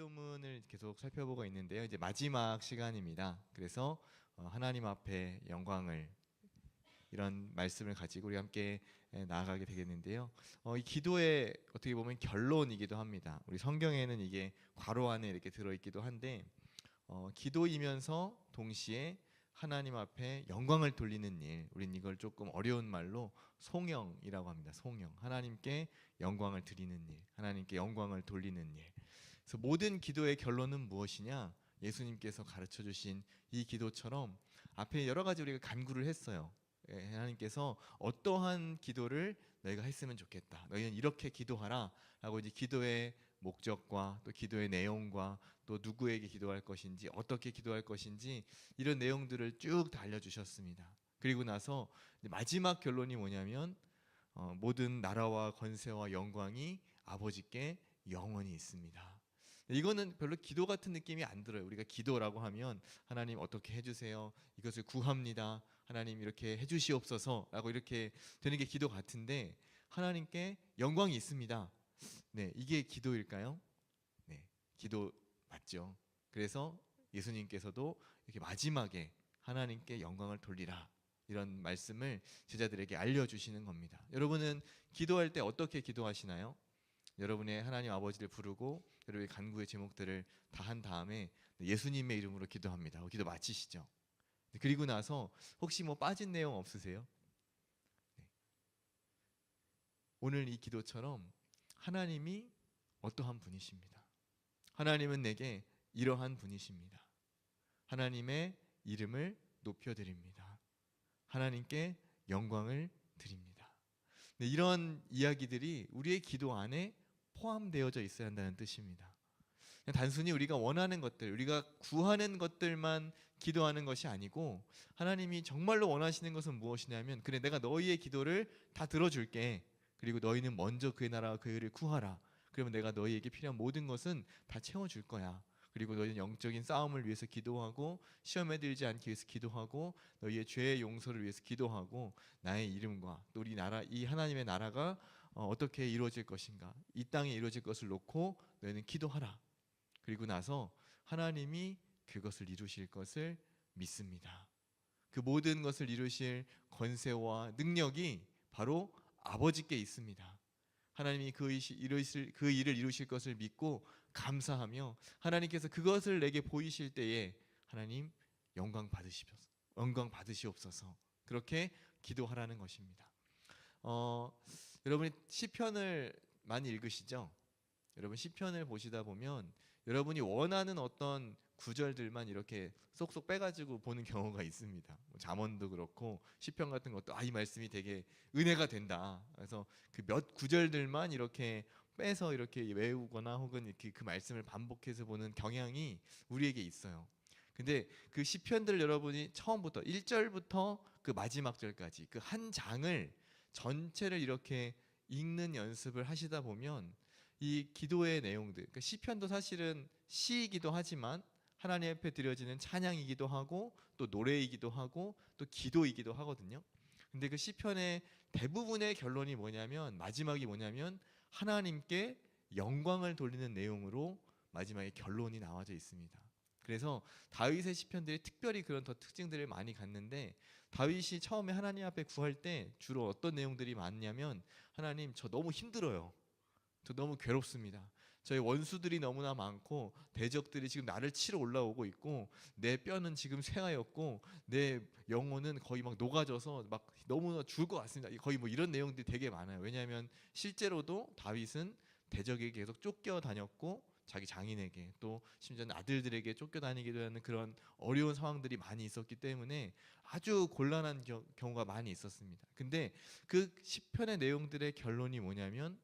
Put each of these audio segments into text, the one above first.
기도문을 계속 살펴보고 있는데요. 이제 마지막 시간입니다. 그래서 하나님 앞에 영광을, 이런 말씀을 가지고 우리 함께 나아가게 되겠는데요. 이 기도의 어떻게 보면 결론이기도 합니다. 우리 성경에는 이게 괄호 안에 이렇게 들어있기도 한데, 기도이면서 동시에 하나님 앞에 영광을 돌리는 일, 우린 이걸 조금 어려운 말로 송영이라고 합니다. 송영, 하나님께 영광을 드리는 일, 하나님께 영광을 돌리는 일. 그래서 모든 기도의 결론은 무엇이냐? 예수님께서 가르쳐 주신 이 기도처럼 앞에 여러 가지 우리가 간구를 했어요. 하나님께서 어떠한 기도를 너희가 했으면 좋겠다, 너희는 이렇게 기도하라 라고 이제 기도의 목적과 또 기도의 내용과 또 누구에게 기도할 것인지, 어떻게 기도할 것인지, 이런 내용들을 쭉 다 알려주셨습니다. 그리고 나서 마지막 결론이 뭐냐면 모든 나라와 권세와 영광이 아버지께 영원히 있습니다. 이거는 별로 기도 같은 느낌이 안 들어요. 우리가 기도라고 하면 하나님 어떻게 해주세요, 이것을 구합니다, 하나님 이렇게 해주시옵소서 라고 이렇게 되는 게 기도 같은데, 하나님께 영광이 있습니다. 네, 이게 기도일까요? 네, 기도 맞죠. 그래서 예수님께서도 이렇게 마지막에 하나님께 영광을 돌리라, 이런 말씀을 제자들에게 알려주시는 겁니다. 여러분은 기도할 때 어떻게 기도하시나요? 여러분의 하나님 아버지를 부르고 여러분의 간구의 제목들을 다 한 다음에 예수님의 이름으로 기도합니다. 기도 마치시죠. 그리고 나서 혹시 뭐 빠진 내용 없으세요? 네. 오늘 이 기도처럼 하나님이 어떠한 분이십니다. 하나님은 내게 이러한 분이십니다. 하나님의 이름을 높여드립니다. 하나님께 영광을 드립니다. 네, 이런 이야기들이 우리의 기도 안에 포함되어져 있어야 한다는 뜻입니다. 그냥 단순히 우리가 원하는 것들, 우리가 구하는 것들만 기도하는 것이 아니고, 하나님이 정말로 원하시는 것은 무엇이냐면, 그래, 내가 너희의 기도를 다 들어줄게. 그리고 너희는 먼저 그의 나라와 그의 의를 구하라. 그러면 내가 너희에게 필요한 모든 것은 다 채워줄 거야. 그리고 너희는 영적인 싸움을 위해서 기도하고, 시험에 들지 않기 위해서 기도하고, 너희의 죄의 용서를 위해서 기도하고, 나의 이름과 또 우리 나라, 이 하나님의 나라가 어떻게 이루어질 것인가, 이 땅에 이루어질 것을 놓고 너희는 기도하라. 그리고 나서 하나님이 그것을 이루실 것을 믿습니다. 그 모든 것을 이루실 권세와 능력이 바로 아버지께 있습니다. 하나님이 그 일을 이루실 것을 믿고 감사하며, 하나님께서 그것을 내게 보이실 때에 하나님 영광 받으시옵소서, 그렇게 기도하라는 것입니다. 여러분이 시편을 많이 읽으시죠? 여러분 시편을 보시다 보면 여러분이 원하는 어떤 구절들만 이렇게 쏙쏙 빼가지고 보는 경우가 있습니다. 잠언도 그렇고 시편 같은 것도 이 말씀이 되게 은혜가 된다, 그래서 그 몇 구절들만 이렇게 빼서 이렇게 외우거나 혹은 이렇게 그 말씀을 반복해서 보는 경향이 우리에게 있어요. 근데 그 시편들 여러분이 처음부터 1절부터 그 마지막 절까지 그 한 장을 전체를 이렇게 읽는 연습을 하시다 보면 이 기도의 내용들, 그러니까 시편도 사실은 시이기도 하지만 하나님 앞에 드려지는 찬양이기도 하고 또 노래이기도 하고 또 기도이기도 하거든요. 근데 그 시편의 대부분의 결론이 뭐냐면, 마지막이 뭐냐면 하나님께 영광을 돌리는 내용으로 마지막에 결론이 나와져 있습니다. 그래서 다윗의 시편들이 특별히 그런 더 특징들을 많이 갖는데, 다윗이 처음에 하나님 앞에 구할 때 주로 어떤 내용들이 많냐면, 하나님 저 너무 힘들어요, 저 너무 괴롭습니다, 저희 원수들이 너무나 많고 대적들이 지금 나를 치러 올라오고 있고, 내 뼈는 지금 쇠하였고 내 영혼은 거의 막 녹아져서 막 너무나 죽을 것 같습니다. 거의 뭐 이런 내용들이 되게 많아요. 왜냐하면 실제로도 다윗은 대적에게 계속 쫓겨다녔고, 자기 장인에게 또 심지어는 아들들에게 쫓겨다니기도 하는 그런 어려운 상황들이 많이 있었기 때문에 아주 곤란한 경우가 많이 있었습니다. 근데 그 시편의 내용들의 결론이 뭐냐면,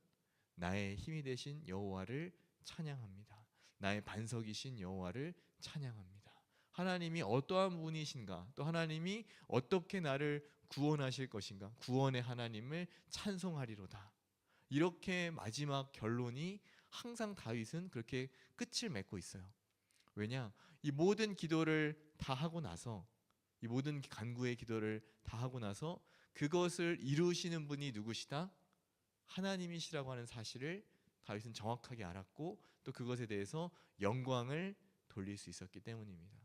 나의 힘이 되신 여호와를 찬양합니다. 나의 반석이신 여호와를 찬양합니다. 하나님이 어떠한 분이신가, 또 하나님이 어떻게 나를 구원하실 것인가, 구원의 하나님을 찬송하리로다. 이렇게 마지막 결론이 항상 다윗은 그렇게 끝을 맺고 있어요. 왜냐? 이 모든 기도를 다 하고 나서, 이 모든 간구의 기도를 다 하고 나서 그것을 이루시는 분이 누구시다? 하나님이시라고 하는 사실을 다윗은 정확하게 알았고 또 그것에 대해서 영광을 돌릴 수 있었기 때문입니다.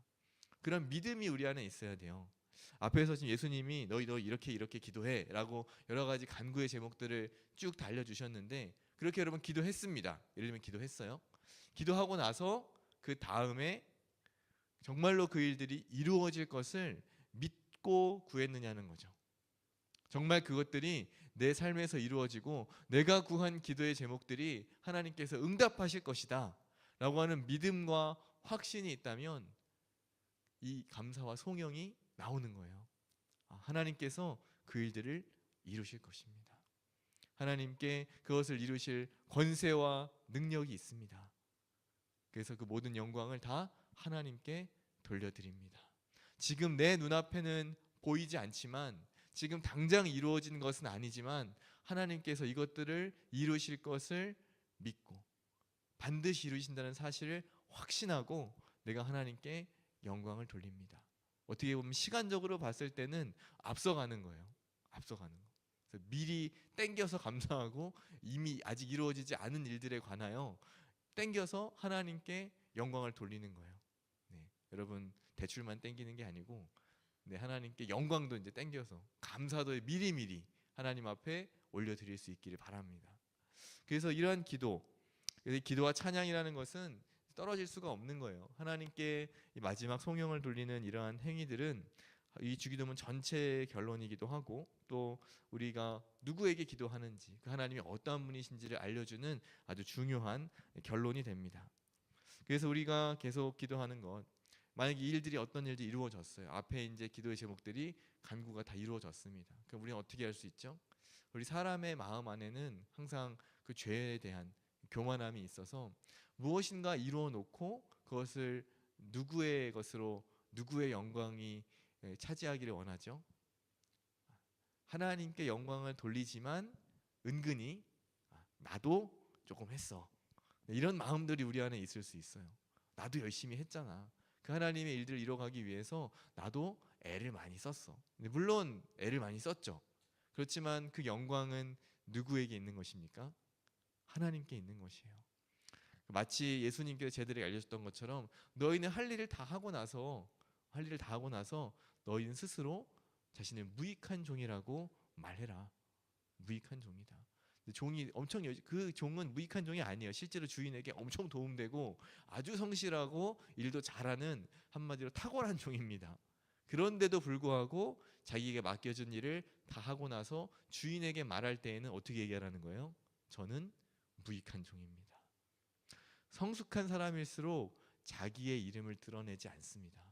그런 믿음이 우리 안에 있어야 돼요. 앞에서 지금 예수님이 너 이렇게 기도해라고 여러 가지 간구의 제목들을 쭉 달려주셨는데 그렇게 여러분 기도했습니다. 예를 들면 기도했어요. 기도하고 나서 그 다음에 정말로 그 일들이 이루어질 것을 믿고 구했느냐는 거죠. 정말 그것들이 내 삶에서 이루어지고 내가 구한 기도의 제목들이 하나님께서 응답하실 것이다 라고 하는 믿음과 확신이 있다면 이 감사와 송영이 나오는 거예요. 하나님께서 그 일들을 이루실 것입니다. 하나님께 그것을 이루실 권세와 능력이 있습니다. 그래서 그 모든 영광을 다 하나님께 돌려드립니다. 지금 내 눈앞에는 보이지 않지만 지금 당장 이루어진 것은 아니지만 하나님께서 이것들을 이루실 것을 믿고 반드시 이루신다는 사실을 확신하고 내가 하나님께 영광을 돌립니다. 어떻게 보면 시간적으로 봤을 때는 앞서가는 거예요. 앞서가는 거. 그래서 미리 땡겨서 감사하고 이미 아직 이루어지지 않은 일들에 관하여 땡겨서 하나님께 영광을 돌리는 거예요. 네, 여러분 대출만 땡기는 게 아니고 하나님께 영광도 이제 땡겨서 감사도 미리미리 하나님 앞에 올려드릴 수 있기를 바랍니다. 그래서 이러한 기도와 찬양이라는 것은 떨어질 수가 없는 거예요. 하나님께 마지막 송영을 돌리는 이러한 행위들은 이 주기도문 전체의 결론이기도 하고 또 우리가 누구에게 기도하는지 그 하나님이 어떠한 분이신지를 알려주는 아주 중요한 결론이 됩니다. 그래서 우리가 계속 기도하는 것, 만약에 이 일들이 어떤 일들이 이루어졌어요. 앞에 이제 기도의 제목들이 간구가 다 이루어졌습니다. 그럼 우리는 어떻게 할 수 있죠? 우리 사람의 마음 안에는 항상 그 죄에 대한 교만함이 있어서 무엇인가 이루어 놓고 그것을 누구의 것으로 누구의 영광이 차지하기를 원하죠. 하나님께 영광을 돌리지만 은근히 나도 조금 했어. 이런 마음들이 우리 안에 있을 수 있어요. 나도 열심히 했잖아. 그 하나님의 일들을 이뤄가기 위해서 나도 애를 많이 썼어. 물론 애를 많이 썼죠. 그렇지만 그 영광은 누구에게 있는 것입니까? 하나님께 있는 것이에요. 마치 예수님께서 제들에게 알려줬던 것처럼 너희는 할 일을 다 하고 나서 너희는 스스로 자신을 무익한 종이라고 말해라. 무익한 종이다. 종이 그 종은 무익한 종이 아니에요. 실제로 주인에게 엄청 도움되고 아주 성실하고 일도 잘하는 한마디로 탁월한 종입니다. 그런데도 불구하고 자기에게 맡겨준 일을 다 하고 나서 주인에게 말할 때에는 어떻게 얘기하라는 거예요? 저는 무익한 종입니다. 성숙한 사람일수록 자기의 이름을 드러내지 않습니다.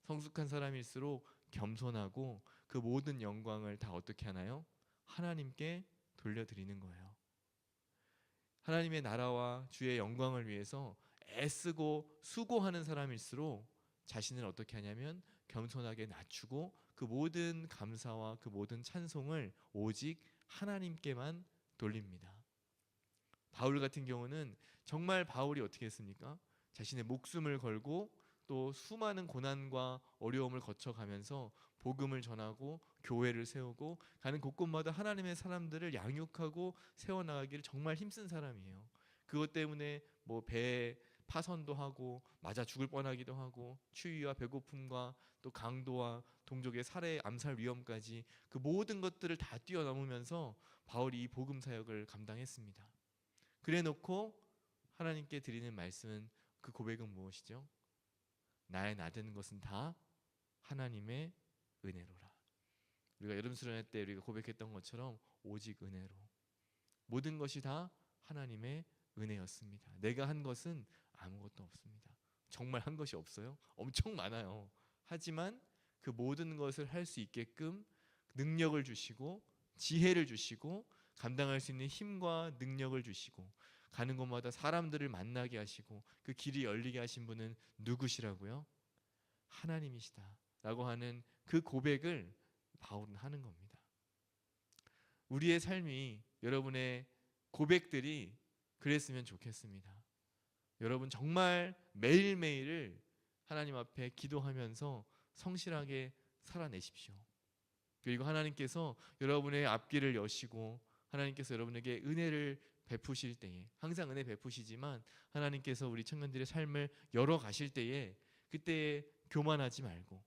성숙한 사람일수록 겸손하고 그 모든 영광을 다 어떻게 하나요? 하나님께 돌려드리는 거예요. 하나님의 나라와 주의 영광을 위해서 애쓰고 수고하는 사람일수록 자신을 어떻게 하냐면 겸손하게 낮추고 그 모든 감사와 그 모든 찬송을 오직 하나님께만 돌립니다. 바울 같은 경우는 정말 바울이 어떻게 했습니까? 자신의 목숨을 걸고 또 수많은 고난과 어려움을 거쳐가면서 복음을 전하고 교회를 세우고 가는 곳곳마다 하나님의 사람들을 양육하고 세워나가기를 정말 힘쓴 사람이에요. 그것 때문에 뭐 배에 파선도 하고 맞아 죽을 뻔하기도 하고 추위와 배고픔과 또 강도와 동족의 살해 암살 위험까지 그 모든 것들을 다 뛰어넘으면서 바울이 이 복음 사역을 감당했습니다. 그래놓고 하나님께 드리는 말씀은 그 고백은 무엇이죠? 나의 나되는 것은 다 하나님의 은혜로라. 우리가 여름 수련회 때 우리가 고백했던 것처럼 오직 은혜로 모든 것이 다 하나님의 은혜였습니다. 내가 한 것은 아무것도 없습니다. 정말 한 것이 없어요? 엄청 많아요. 하지만 그 모든 것을 할 수 있게끔 능력을 주시고 지혜를 주시고 감당할 수 있는 힘과 능력을 주시고 가는 곳마다 사람들을 만나게 하시고 그 길이 열리게 하신 분은 누구시라고요? 하나님이시다 라고 하는 그 고백을 바울은 하는 겁니다. 우리의 삶이 여러분의 고백들이 그랬으면 좋겠습니다. 여러분 정말 매일매일을 하나님 앞에 기도하면서 성실하게 살아내십시오. 그리고 하나님께서 여러분의 앞길을 여시고 하나님께서 여러분에게 은혜를 베푸실 때에, 항상 은혜 베푸시지만 하나님께서 우리 청년들의 삶을 열어 가실 때에 그때 교만하지 말고,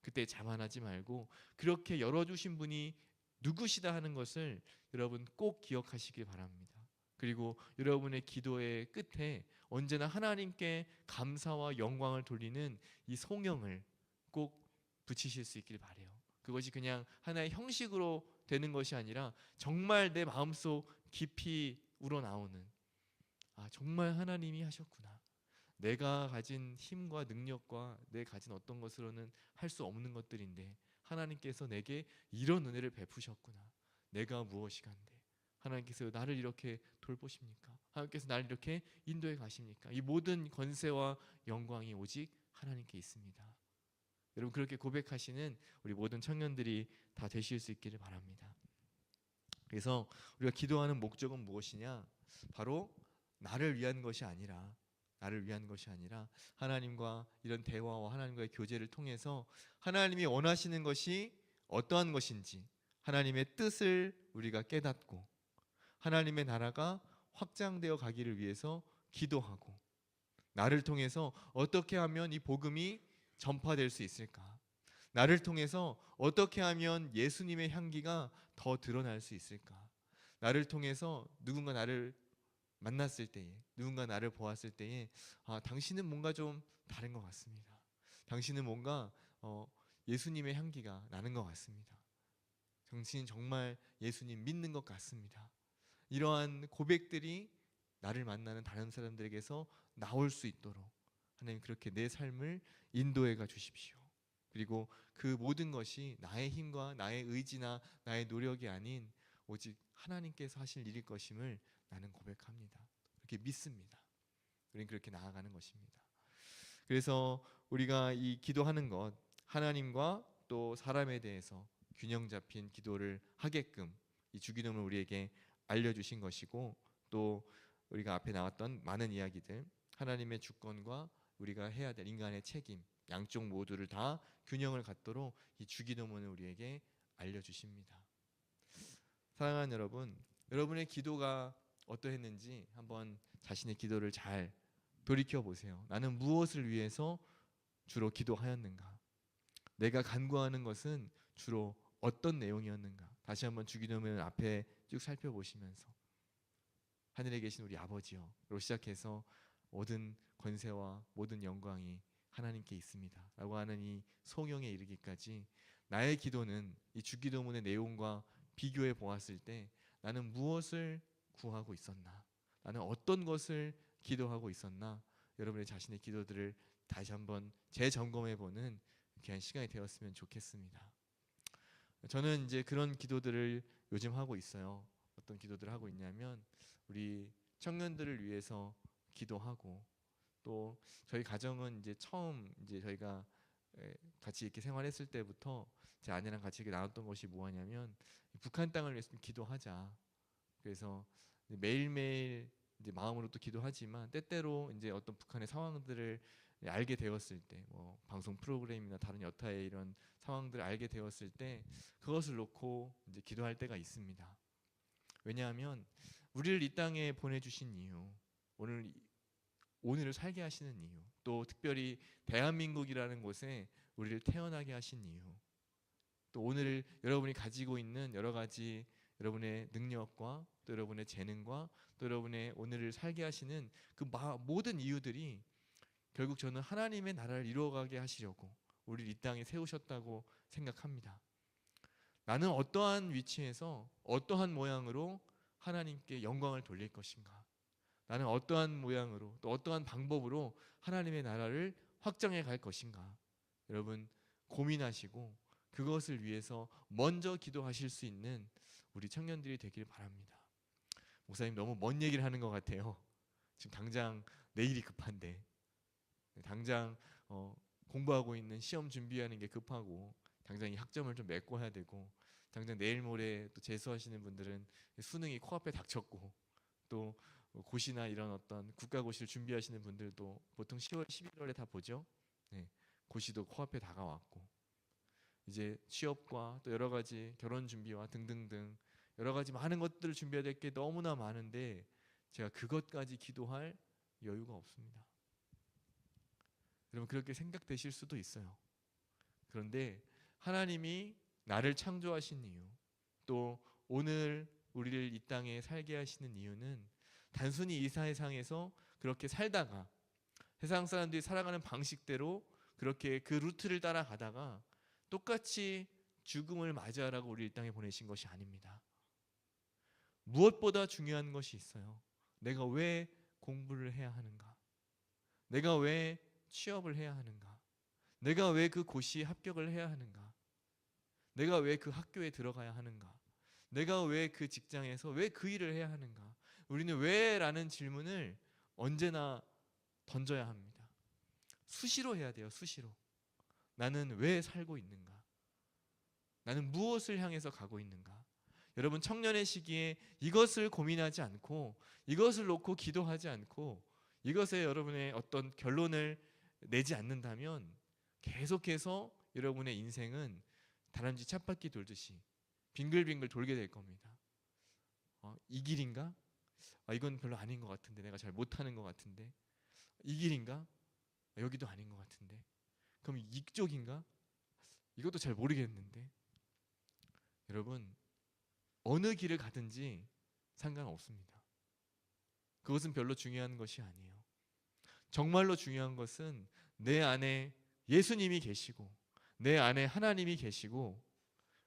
그때 자만하지 말고, 그렇게 열어주신 분이 누구시다 하는 것을 여러분 꼭 기억하시길 바랍니다. 그리고 여러분의 기도의 끝에 언제나 하나님께 감사와 영광을 돌리는 이 송영을 꼭 붙이실 수 있길 바라요. 그것이 그냥 하나의 형식으로 되는 것이 아니라 정말 내 마음속 깊이 우러나오는, 아, 정말 하나님이 하셨구나. 내가 가진 힘과 능력과 내 가진 어떤 것으로는 할 수 없는 것들인데 하나님께서 내게 이런 은혜를 베푸셨구나. 내가 무엇이간데 하나님께서 나를 이렇게 돌보십니까? 하나님께서 나를 이렇게 인도해 가십니까? 이 모든 권세와 영광이 오직 하나님께 있습니다. 여러분, 그렇게 고백하시는 우리 모든 청년들이 다 되실 수 있기를 바랍니다. 그래서 우리가 기도하는 목적은 무엇이냐? 바로 나를 위한 것이 아니라, 하나님과 이런 대화와 하나님과의 교제를 통해서 하나님이 원하시는 것이 어떠한 것인지 하나님의 뜻을 우리가 깨닫고 하나님의 나라가 확장되어 가기를 위해서 기도하고, 나를 통해서 어떻게 하면 이 복음이 전파될 수 있을까? 나를 통해서 어떻게 하면 예수님의 향기가 더 드러날 수 있을까? 나를 통해서 누군가 나를 만났을 때에, 누군가 나를 보았을 때에, 아, 당신은 뭔가 좀 다른 것 같습니다. 당신은 뭔가 예수님의 향기가 나는 것 같습니다. 당신은 정말 예수님 믿는 것 같습니다. 이러한 고백들이 나를 만나는 다른 사람들에게서 나올 수 있도록 하나님 그렇게 내 삶을 인도해 가 주십시오. 그리고 그 모든 것이 나의 힘과 나의 의지나 나의 노력이 아닌 오직 하나님께서 하실 일일 것임을 나는 고백합니다. 그렇게 믿습니다. 우리는 그렇게 나아가는 것입니다. 그래서 우리가 이 기도하는 것, 하나님과 또 사람에 대해서 균형 잡힌 기도를 하게끔 이 주기도문을 우리에게 알려주신 것이고, 또 우리가 앞에 나왔던 많은 이야기들, 하나님의 주권과 우리가 해야 될 인간의 책임, 양쪽 모두를 다 균형을 갖도록 이 주기도문을 우리에게 알려주십니다. 사랑하는 여러분, 여러분의 기도가 어떠했는지 한번 자신의 기도를 잘 돌이켜 보세요. 나는 무엇을 위해서 주로 기도하였는가? 내가 간구하는 것은 주로 어떤 내용이었는가? 다시 한번 주기도문 앞에 쭉 살펴보시면서 하늘에 계신 우리 아버지여로 시작해서 모든 권세와 모든 영광이 하나님께 있습니다 라고 하는 이 송영에 이르기까지 나의 기도는 이 주기도문의 내용과 비교해 보았을 때 나는 무엇을 구하고 있었나? 나는 어떤 것을 기도하고 있었나? 여러분의 자신의 기도들을 다시 한번 재점검해 보는 귀한 시간이 되었으면 좋겠습니다. 저는 이제 그런 기도들을 요즘 하고 있어요. 어떤 기도들을 하고 있냐면 우리 청년들을 위해서 기도하고, 또 저희 가정은 이제 처음 이제 저희가 같이 이렇게 생활했을 때부터 제 아내랑 같이 이렇게 나눴던 것이 뭐냐면 북한 땅을 위해서 기도하자. 그래서 매일매일 이제 마음으로 또 기도하지만 때때로 이제 어떤 북한의 상황들을 알게 되었을 때, 뭐 방송 프로그램이나 다른 여타의 이런 상황들을 알게 되었을 때 그것을 놓고 이제 기도할 때가 있습니다. 왜냐하면 우리를 이 땅에 보내주신 이유, 오늘을 살게 하시는 이유, 또 특별히 대한민국이라는 곳에 우리를 태어나게 하신 이유, 또 오늘 여러분이 가지고 있는 여러 가지 여러분의 능력과 또 여러분의 재능과 또 여러분의 오늘을 살게 하시는 그 모든 이유들이 결국 저는 하나님의 나라를 이루어가게 하시려고 우리를 이 땅에 세우셨다고 생각합니다. 나는 어떠한 위치에서 어떠한 모양으로 하나님께 영광을 돌릴 것인가? 나는 어떠한 모양으로 또 어떠한 방법으로 하나님의 나라를 확장해 갈 것인가? 여러분 고민하시고 그것을 위해서 먼저 기도하실 수 있는 우리 청년들이 되길 바랍니다. 목사님 너무 먼 얘기를 하는 것 같아요. 지금 당장 내일이 급한데, 당장 공부하고 있는 시험 준비하는 게 급하고, 당장 이 학점을 좀 메꿔야 되고, 당장 내일 모레 또 재수하시는 분들은 수능이 코앞에 닥쳤고, 또 고시나 이런 어떤 국가고시를 준비하시는 분들도 보통 10월, 11월에 다 보죠. 네, 고시도 코앞에 다가왔고, 이제 취업과 또 여러 가지 결혼 준비와 등등등 여러 가지 많은 것들을 준비해야 될 게 너무나 많은데 제가 그것까지 기도할 여유가 없습니다. 여러분 그렇게 생각되실 수도 있어요. 그런데 하나님이 나를 창조하신 이유, 또 오늘 우리를 이 땅에 살게 하시는 이유는 단순히 이 세상에서 그렇게 살다가 세상 사람들이 살아가는 방식대로 그렇게 그 루트를 따라가다가 똑같이 죽음을 맞이하라고 우리 이 땅에 보내신 것이 아닙니다. 무엇보다 중요한 것이 있어요. 내가 왜 공부를 해야 하는가? 내가 왜 취업을 해야 하는가? 내가 왜 그 고시에 합격을 해야 하는가? 내가 왜 그 학교에 들어가야 하는가? 내가 왜 그 직장에서 왜 그 일을 해야 하는가? 우리는 왜? 라는 질문을 언제나 던져야 합니다. 수시로 해야 돼요. 수시로. 나는 왜 살고 있는가? 나는 무엇을 향해서 가고 있는가? 여러분 청년의 시기에 이것을 고민하지 않고 이것을 놓고 기도하지 않고 이것에 여러분의 어떤 결론을 내지 않는다면 계속해서 여러분의 인생은 다람쥐 쳇바퀴 돌듯이 빙글빙글 돌게 될 겁니다. 이 길인가? 이건 별로 아닌 것 같은데, 내가 잘 못하는 것 같은데, 이 길인가? 여기도 아닌 것 같은데, 그럼 이쪽인가? 이것도 잘 모르겠는데. 여러분 어느 길을 가든지 상관없습니다. 그것은 별로 중요한 것이 아니에요. 정말로 중요한 것은 내 안에 예수님이 계시고 내 안에 하나님이 계시고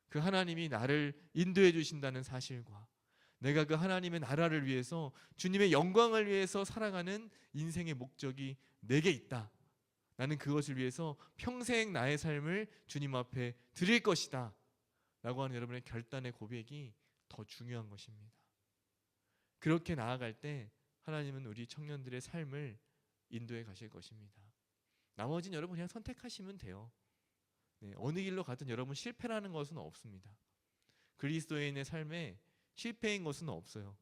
그 하나님이 나를 인도해 주신다는 사실과 내가 그 하나님의 나라를 위해서 주님의 영광을 위해서 살아가는 인생의 목적이 내게 있다. 나는 그것을 위해서 평생 나의 삶을 주님 앞에 드릴 것이다 라고 하는 여러분의 결단의 고백이 더 중요한 것입니다. 그렇게 나아갈 때 하나님은 우리 청년들의 삶을 인도해 가실 것입니다. 나머지는 여러분 그냥 선택하시면 돼요. 어느 길로 가든 여러분 실패라는 것은 없습니다. 그리스도인의 삶에 실패인 것은 없어요.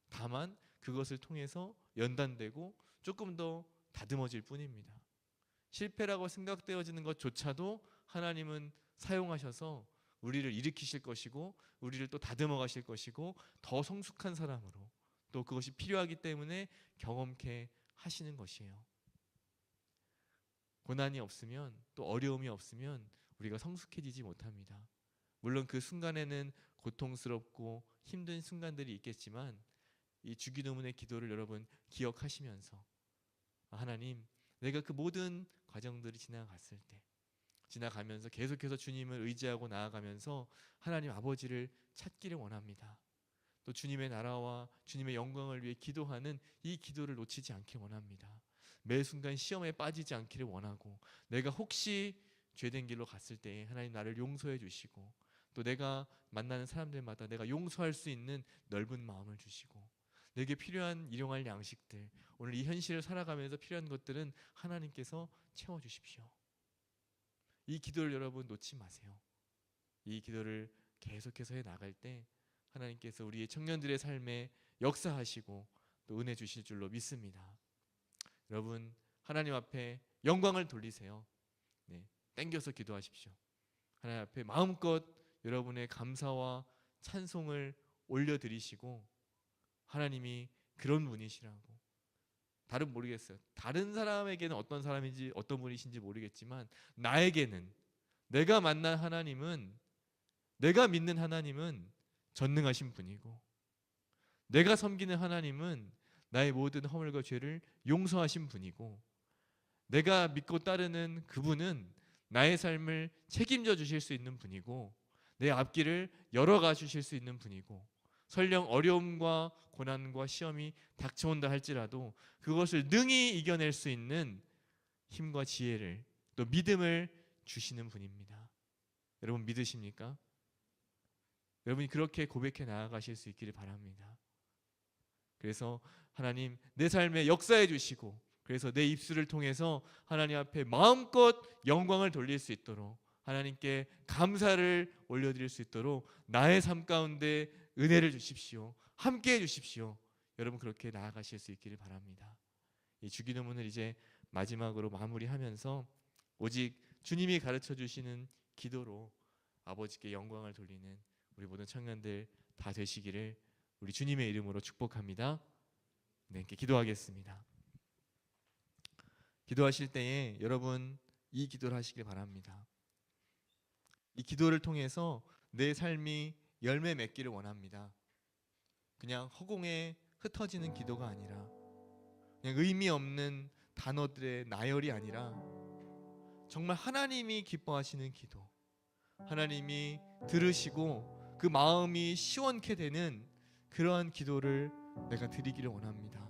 다만 그것을 통해서 연단되고 조금 더 다듬어질 뿐입니다. 실패라고 생각되어지는 것조차도 하나님은 사용하셔서 우리를 일으키실 것이고 우리를 또 다듬어 가실 것이고 더 성숙한 사람으로 또 그것이 필요하기 때문에 경험케 하시는 것이에요. 고난이 없으면 또 어려움이 없으면 우리가 성숙해지지 못합니다. 물론 그 순간에는 고통스럽고 힘든 순간들이 있겠지만 이 주기도문의 기도를 여러분 기억하시면서 하나님, 내가 그 모든 과정들이 지나가면서 계속해서 주님을 의지하고 나아가면서 하나님 아버지를 찾기를 원합니다. 또 주님의 나라와 주님의 영광을 위해 기도하는 이 기도를 놓치지 않길 원합니다. 매 순간 시험에 빠지지 않기를 원하고 내가 혹시 죄된 길로 갔을 때 하나님 나를 용서해 주시고 또 내가 만나는 사람들마다 내가 용서할 수 있는 넓은 마음을 주시고 내게 필요한 일용할 양식들, 오늘 이 현실을 살아가면서 필요한 것들은 하나님께서 채워주십시오. 이 기도를 여러분 놓지 마세요. 이 기도를 계속해서 해나갈 때 하나님께서 우리의 청년들의 삶에 역사하시고 또 은혜 주실 줄로 믿습니다. 여러분 하나님 앞에 영광을 돌리세요. 땡겨서 기도하십시오. 하나님 앞에 마음껏 여러분의 감사와 찬송을 올려드리시고 하나님이 그런 분이시라고. 다른 모르겠어요. 다른 사람에게는 어떤 사람인지 어떤 분이신지 모르겠지만 나에게는 내가 만난 하나님은, 내가 믿는 하나님은 전능하신 분이고 내가 섬기는 하나님은 나의 모든 허물과 죄를 용서하신 분이고 내가 믿고 따르는 그분은 나의 삶을 책임져 주실 수 있는 분이고 내 앞길을 열어가 주실 수 있는 분이고 설령 어려움과 고난과 시험이 닥쳐온다 할지라도 그것을 능히 이겨낼 수 있는 힘과 지혜를 또 믿음을 주시는 분입니다. 여러분 믿으십니까? 여러분이 그렇게 고백해 나아가실 수 있기를 바랍니다. 그래서 하나님 내 삶에 역사해 주시고 그래서 내 입술을 통해서 하나님 앞에 마음껏 영광을 돌릴 수 있도록 하나님께 감사를 올려드릴 수 있도록 나의 삶 가운데 은혜를 주십시오. 함께해 주십시오. 여러분 그렇게 나아가실 수 있기를 바랍니다. 이 주기도문을 이제 마지막으로 마무리하면서 오직 주님이 가르쳐 주시는 기도로 아버지께 영광을 돌리는 우리 모든 청년들 다 되시기를 우리 주님의 이름으로 축복합니다. 네, 이렇게 기도하겠습니다. 기도하실 때에 여러분 이 기도를 하시길 바랍니다. 이 기도를 통해서 내 삶이 열매 맺기를 원합니다. 그냥 허공에 흩어지는 기도가 아니라, 그냥 의미 없는 단어들의 나열이 아니라 정말 하나님이 기뻐하시는 기도, 하나님이 들으시고 그 마음이 시원케 되는 그러한 기도를 내가 드리기를 원합니다.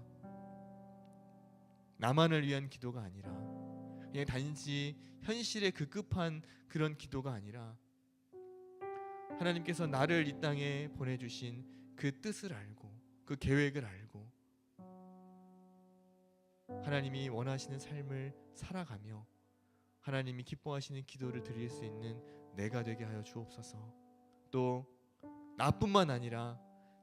나만을 위한 기도가 아니라, 그냥 단지 현실에 급급한 그런 기도가 아니라, 하나님께서 나를 이 땅에 보내주신 그 뜻을 알고 그 계획을 알고 하나님이 원하시는 삶을 살아가며 하나님이 기뻐하시는 기도를 드릴 수 있는 내가 되게 하여 주옵소서. 또 나뿐만 아니라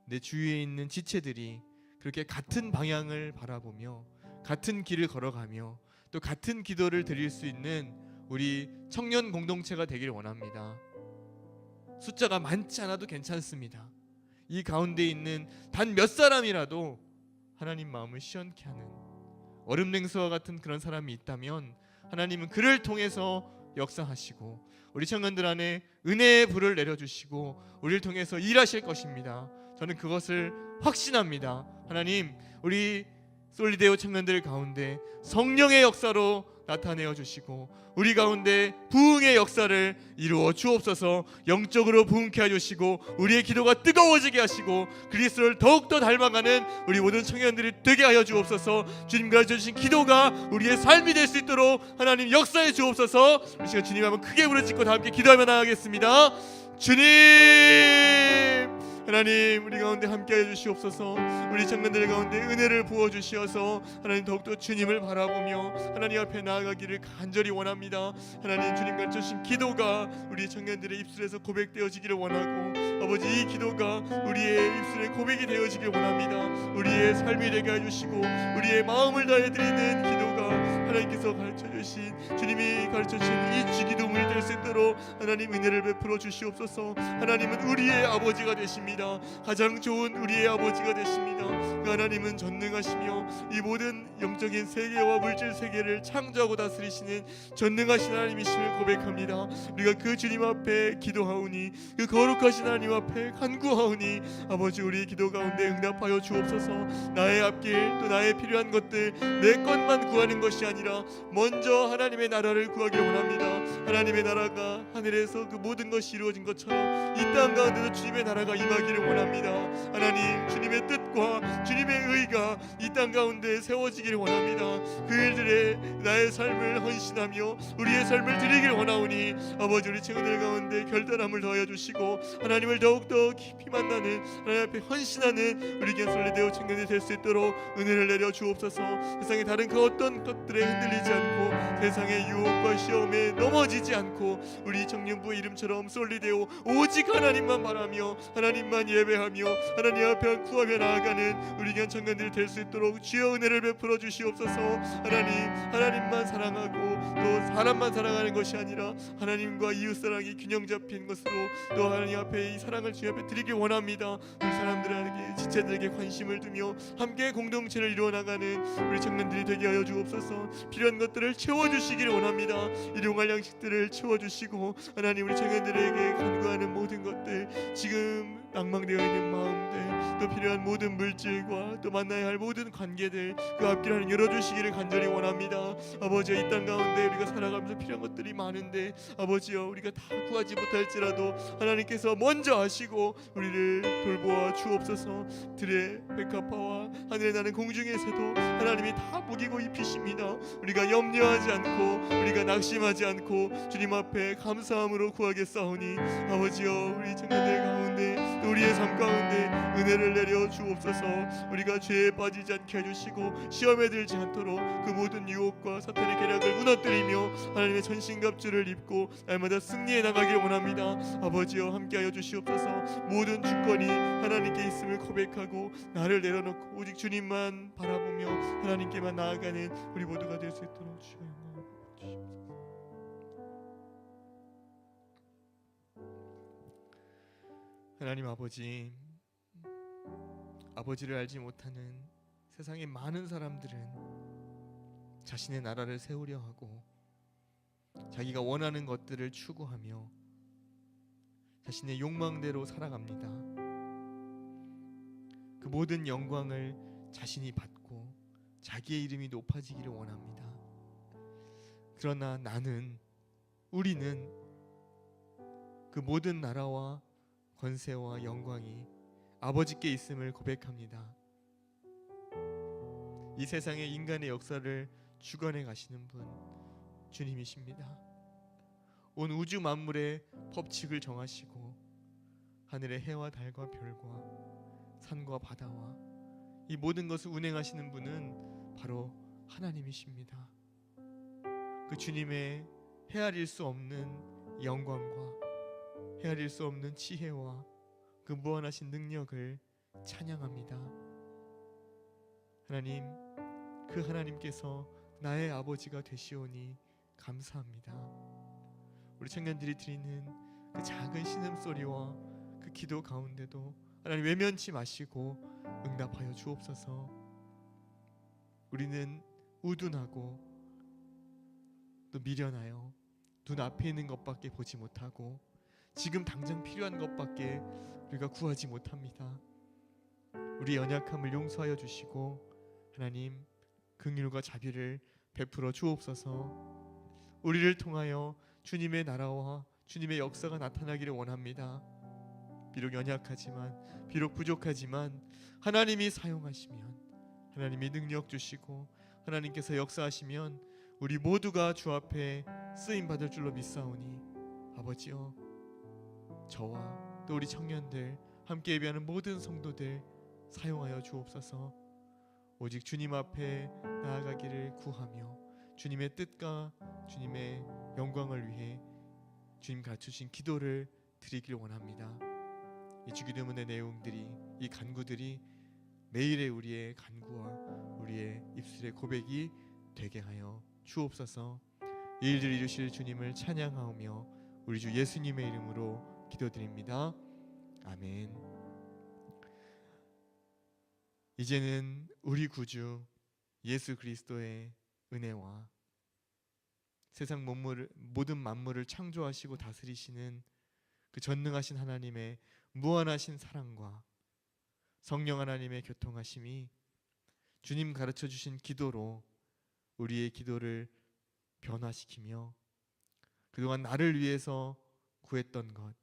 내 주위에 있는 지체들이 그렇게 같은 방향을 바라보며 같은 길을 걸어가며 또 같은 기도를 드릴 수 있는 우리 청년 공동체가 되기를 원합니다. 숫자가 많지 않아도 괜찮습니다. 이 가운데 있는 단 몇 사람이라도 하나님 마음을 시원케 하는 얼음 냉수와 같은 그런 사람이 있다면 하나님은 그를 통해서 역사하시고 우리 청년들 안에 은혜의 불을 내려주시고 우리를 통해서 일하실 것입니다. 저는 그것을 확신합니다. 하나님, 우리 솔리데오 청년들 가운데 성령의 역사로 나타내어 주시고 우리 가운데 부흥의 역사를 이루어 주옵소서. 영적으로 부흥케 해주시고 우리의 기도가 뜨거워지게 하시고 그리스도를 더욱더 닮아가는 우리 모든 청년들이 되게 하여 주옵소서. 주님 가르쳐주신 기도가 우리의 삶이 될 수 있도록 하나님 역사해 주옵소서. 우리 시간 주님 한번 크게 부르짖고 다 함께 기도하며 나가겠습니다. 주님, 하나님 우리 가운데 함께해 주시옵소서. 우리 청년들 가운데 은혜를 부어 주시어서 하나님 더욱더 주님을 바라보며 하나님 앞에 나아가기를 간절히 원합니다. 하나님, 주님 가르쳐주신 기도가 우리 청년들의 입술에서 고백되어지기를 원하고 아버지, 이 기도가 우리의 입술에 고백이 되어지길 원합니다. 우리의 삶이 되게 해주시고 우리의 마음을 다해 드리는 기도가 하나님께서 가르쳐주신, 주님이 가르쳐주신 이 주기도문이 될 수 있도록 하나님 은혜를 베풀어 주시옵소서. 하나님은 우리의 아버지가 되십니다. 가장 좋은 우리의 아버지가 되십니다. 그 하나님은 전능하시며 이 모든 영적인 세계와 물질 세계를 창조하고 다스리시는 전능하신 하나님이심을 고백합니다. 우리가 그 주님 앞에 기도하오니, 그 거룩하신 하나님 앞에 간구하오니 아버지, 우리의 기도 가운데 응답하여 주옵소서. 나의 앞길 또 나의 필요한 것들 내 것만 구하는 것이 아니라 먼저 하나님의 나라를 구하기를 원합니다. 하나님의 나라가 하늘에서 그 모든 것이 이루어진 것처럼 이 땅 가운데도 주님의 나라가 임하기를 원합니다. 하나님, 주님의 뜻과 주님의 의가 이 땅 가운데 세워지기를 원합니다. 그 일들에 나의 삶을 헌신하며 우리의 삶을 드리기를 원하오니 아버지, 우리 친구들 가운데 결단함을 더하여 주시고 하나님을 더욱더 깊이 만나는, 하나님 앞에 헌신하는 우리 교회 솔리데오 청년이 될 수 있도록 은혜를 내려 주옵소서. 세상의 다른 그 어떤 것들에 흔들리지 않고 세상의 유혹과 시험에 넘어지지 않고 우리 청년부의 이름처럼 솔리데오 오직 하나님만 바라며 하나님만 예배하며 하나님 앞에 구하며 나아가는 우리 교회 청년들이 될 수 있도록 주여 은혜를 베풀어 주시옵소서. 하나님만 사랑하고 또 사람만 사랑하는 것이 아니라 하나님과 이웃사랑이 균형 잡힌 것으로 또 하나님 앞에 이 사랑을 주님 앞에 드리길 원합니다. 우리 사람들에게, 지체들에게 관심을 두며 함께 공동체를 이루어 나가는 우리 청년들이 되게 하여 주옵소서. 필요한 것들을 채워주시기를 원합니다. 일용할 양식들을 채워주시고 하나님, 우리 청년들에게 간구하는 모든 것들, 지금 낭망되어 있는 마음들, 또 필요한 모든 물질과 또 만나야 할 모든 관계들, 그 앞길 하나님 열어주시기를 간절히 원합니다. 아버지여, 이 땅 가운데 우리가 살아가면서 필요한 것들이 많은데 아버지여, 우리가 다 구하지 못할지라도 하나님께서 먼저 하시고 우리를 돌보아 주옵소서. 들의 백합화와 하늘에 나는 공중의 새도 하나님이 다 먹이고 입히십니다. 우리가 염려하지 않고 우리가 낙심하지 않고 주님 앞에 감사함으로 구하겠사오니 아버지여, 우리 청년들 가운데 또 우리의 삶 가운데 은혜를 내려 주옵소서. 우리가 죄에 빠지지 않게 해주시고 시험에 들지 않도록 그 모든 유혹과 사탄의 계략을 무너뜨리며 하나님의 전신갑주를 입고 날마다 승리해 나가길 원합니다. 아버지여, 함께하여 주시옵소서. 모든 주권이 하나님께 있음을 고백하고 나를 내려놓고 오직 주님만 바라보며 하나님께만 나아가는 우리 모두가 될 수 있도록 주여 영광을 주시옵소서. 하나님 아버지, 아버지를 알지 못하는 세상의 많은 사람들은 자신의 나라를 세우려 하고 자기가 원하는 것들을 추구하며 자신의 욕망대로 살아갑니다. 그 모든 영광을 자신이 받고 자기의 이름이 높아지기를 원합니다. 그러나 우리는 그 모든 나라와 권세와 영광이 아버지께 있음을 고백합니다. 이 세상의 인간의 역사를 주관해 가시는 분 주님이십니다. 온 우주 만물의 법칙을 정하시고 하늘의 해와 달과 별과 산과 바다와 이 모든 것을 운행하시는 분은 바로 하나님이십니다. 그 주님의 헤아릴 수 없는 영광과 헤아릴 수 없는 지혜와 그 무한하신 능력을 찬양합니다. 하나님, 그 하나님께서 나의 아버지가 되시오니 감사합니다. 우리 청년들이 드리는 그 작은 신음소리와 그 기도 가운데도 하나님 외면치 마시고 응답하여 주옵소서. 우리는 우둔하고 또 미련하여 눈앞에 있는 것밖에 보지 못하고 지금 당장 필요한 것밖에 우리가 구하지 못합니다. 우리 연약함을 용서하여 주시고 하나님 긍휼과 자비를 베풀어 주옵소서. 우리를 통하여 주님의 나라와 주님의 역사가 나타나기를 원합니다. 비록 연약하지만 비록 부족하지만 하나님이 사용하시면 하나님이 능력 주시고 하나님께서 역사하시면 우리 모두가 주 앞에 쓰임 받을 줄로 믿사오니 아버지여, 저와 또 우리 청년들 함께 예배하는 모든 성도들 사용하여 주옵소서. 오직 주님 앞에 나아가기를 구하며 주님의 뜻과 주님의 영광을 위해 주님 가르쳐주신 기도를 드리길 원합니다. 이 주기도문의 내용들이, 이 간구들이 매일의 우리의 간구와 우리의 입술의 고백이 되게 하여 주옵소서. 이 일들을 이루실 주님을 찬양하오며 우리 주 예수님의 이름으로 기도드립니다. 아멘. 이제는 우리 구주 예수 그리스도의 은혜와 세상 모든 만물을 창조하시고 다스리시는 그 전능하신 하나님의 무한하신 사랑과 성령 하나님의 교통하심이 주님 가르쳐 주신 기도로 우리의 기도를 변화시키며 그동안 나를 위해서 구했던 것,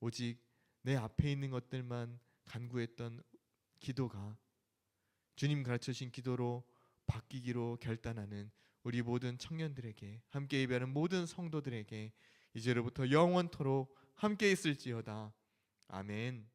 오직 내 앞에 있는 것들만 간구했던 기도가 주님 가르쳐 주신 기도로 바뀌기로 결단하는 우리 모든 청년들에게, 함께 예배하는 모든 성도들에게 이제로부터 영원토록 함께 있을지어다. 아멘.